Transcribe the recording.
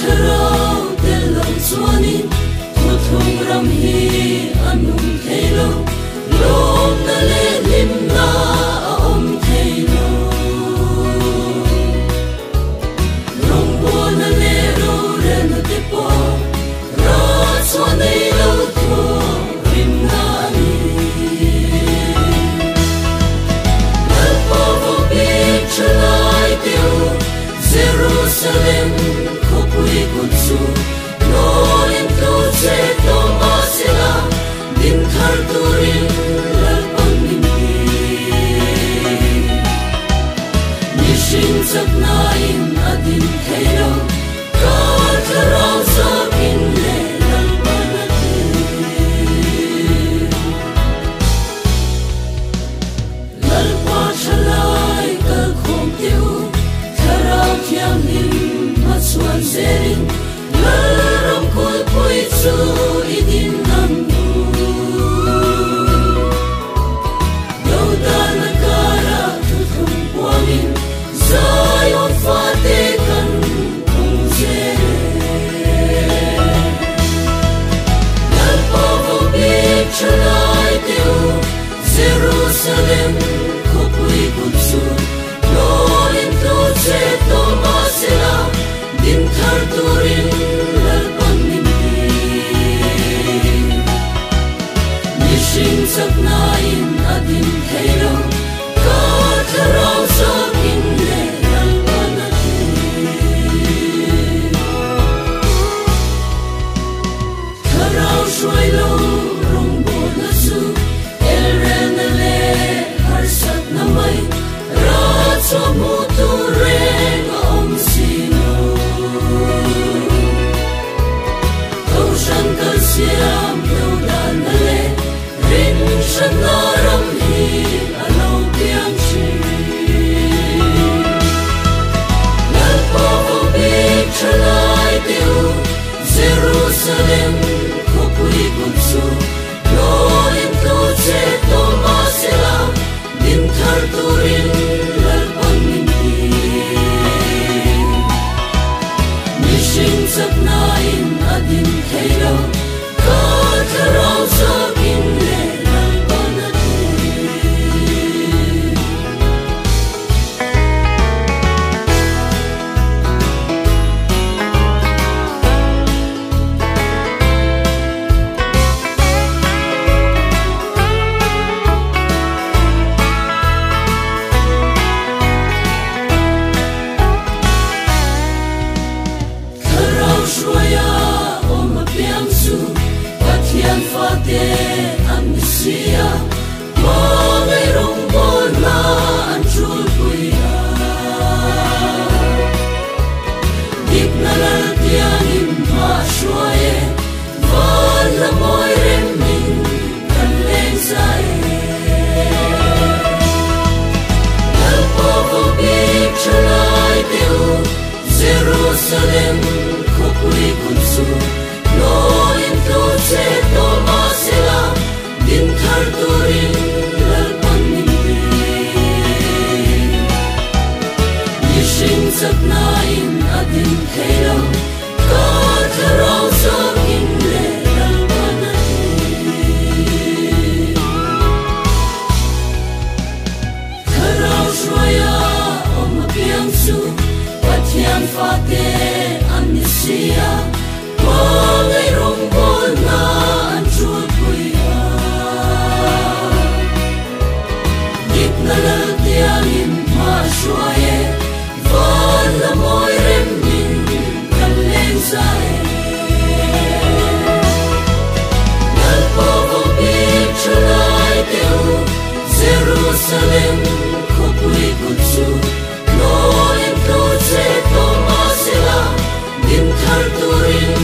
Rau tel long chuanin thu thung ram hi anung theilo lom na le lim na a om theilo rong bo na le ro re na te po ra chuan nei lo tho rim na ni lal po vo be chalai teu Jerusalem khopui kunsu noin to se to masila din thar turin lal panin nishin sakna in adin thailo ka tharau sa in le lal panati lal pa chalai kal khom teu tharau thiam nim suan serin laram koi poi chu idin nam nu Yodan kara thu thum puamin Zion fate kan kung se Lalpa vo be chalai teu Jerusalem khopui kunsu Noin to che to masila din thar turin lal panin nishin sakna in adin thailo ka tharau sa in le lal panati tharau shoi lo rong bo na su el ren le har sat na mai ra cho mu tu ren om sino Shankar siam yodan le rin shanaram hi alo piang shi lal po be chalai teu Jerusalem khopui kunsu noin to che to masila din thar turin lal panin nishin sakna in adin thailo ka tharau sa in le lal panati tharau shwaya om piang su pathian fate amsia ma ngai rong bon na an chul puia dik na la tiang in ma shwaye van la moi rem min kan leng sai lal po vo be chalai teu Jerusalem khopui kunsu noin to che to masila din thar turin lal panin nishin sakna in adin thailo ka tharau sa in le lal panati tharau shwaya om piang su pathian fate amnesia ma ngai rong bon na an chul puia dik na la tiang in ma shwaye van la moi rem min kan leng sai lal po vo be chalai teu Jerusalem khopui kunsu noin to che to masila din thar turin